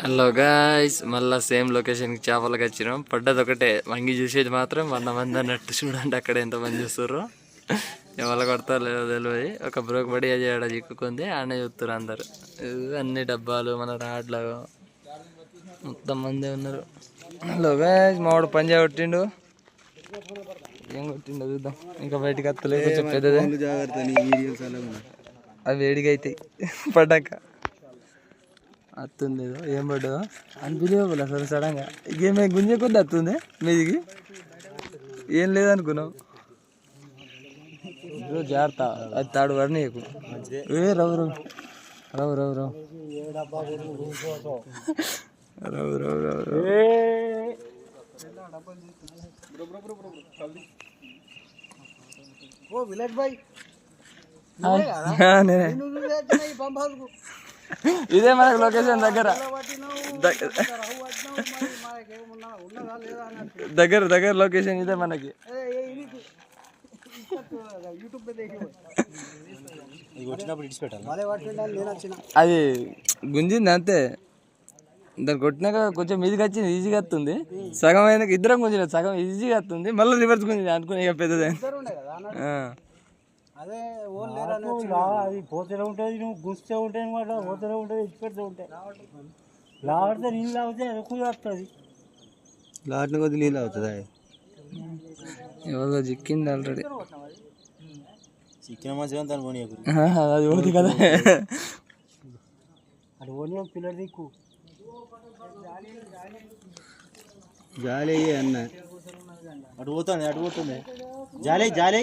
Hello guys, మళ్ళీ same లొకేషన్కి చేపలకి వచ్చినాం. పడ్డది ఒకటే, వంగి చూసేది మాత్రం 100 మంది అన్నట్టు. చూడండి అక్కడ ఎంతమంది చూస్తారు. ఎవరు కొడతారు లేదో తెలియదు. ఒక బ్రోక్ పడి చేయడం చిక్కుకుంది, ఆనే చూస్తారు అందరు. అన్ని డబ్బాలు మన రాడ్లు మొత్తం మందే ఉన్నారు. హలో గాయ్స్, మావాడు పంజా కొట్టిండు. ఏం కొట్టిండో చూద్దాం. ఇంకా బయటికి వస్తలేదు, కొంచెం పెద్దదే. అవి వేడిగా అవుతాయి పడ్డాక. వస్తుంది ఏం పడ్డదో అన్బిలీవబుల్ అసలు. సడన్గా ఏమే గుంజకుండా వస్తుంది మీదికి. ఏం లేదనుకున్నావు. జాగ్రత్త, అది తాడు పడిన రవు రవు రవు రవు రవు రవు రవు రవు రవు. ఇదే మనకు లొకేషన్ దగ్గర దగ్గర దగ్గర లొకేషన్ ఇదే మనకి. అది గుంజింది అంతే. దాన్ని కొట్టినాక కొంచెం మీదికి వచ్చింది, ఈజీగా వస్తుంది. సగం అయినాక ఇద్దరం గుంజిన, సగం ఈజీగా వస్తుంది. మళ్ళీ రివర్స్ గుంజింది అనుకుని ఇక పెద్దదే. అదే అది పోతూనే ఉంటుంది, నువ్వు గుస్తే ఉంటాయి మాట, పోతూనే ఉంటుంది, ఇచ్చి పెడుతూ ఉంటాయి. లాడితే నీళ్ళు తాగితే ఎక్కువ వస్తుంది. లాడిన కొద్ది నీళ్ళు అవుతుంది. ఎవరో చిక్కింది ఆల్రెడీ. చిక్కిన మంచిగా దాన్ని పోనీ అది పోతుంది కదా. అది పోనీ పిల్లలు దిక్కు జాలి అన్న అటు పోతుంది, అటు పోతుంది. జాలి జాలి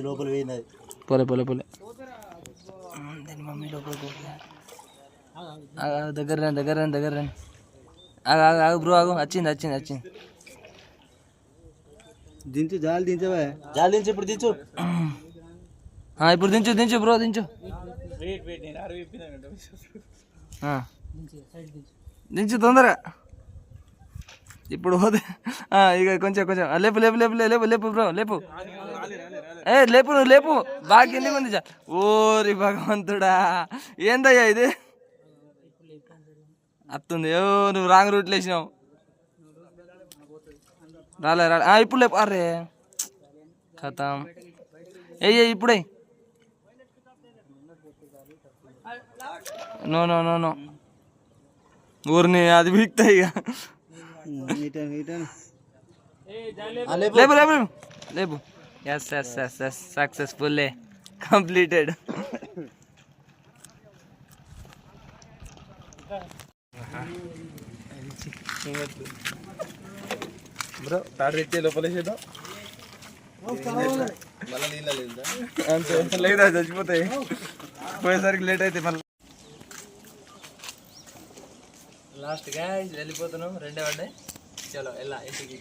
లోపల పోయింది. పోలే పోలే పోలే. మమ్మీ లోపల దగ్గర దగ్గర దగ్గర ఆగు బ్రో, ఆగు. వచ్చింది వచ్చింది వచ్చింది. దించు, జాలి దించవా. జాలి దించు, ఇప్పుడు దించు. ఇప్పుడు దించు దించు బ్రో, దించు దించు తొందరగా. ఇప్పుడు పోతే ఇక కొంచెం కొంచెం లేపు లేపు లేపు లేపు లేపు బ్రో, లేపు. లేపు నువ్వు లేపు. బాగా ఎందుకు ఉంది. ఓరి భగవంతుడా, ఏందయ్యా ఇది వస్తుంది. నువ్వు రాంగ్ రూట్లో వేసినావు. రాలే రాలే. ఇప్పుడు లేపు. అరే ఖతం. ఇప్పుడే. నో నో నో నో, ఊరిని అది వీక్తాయి ఇక. లేపు లేపు లేపు. Yes yes yes yes, successfully completed. Bro తాడు తెచ్చే లోపల వేసేద్దాం. అంతే లేదా చచ్చిపోతాయి. పోయేసరికి లేట్ అయితే మళ్ళీ. లాస్ట్ గా వెళ్ళిపోతున్నాం. రెండే పడ్డాయి. చలో ఎలా ఇంటికి.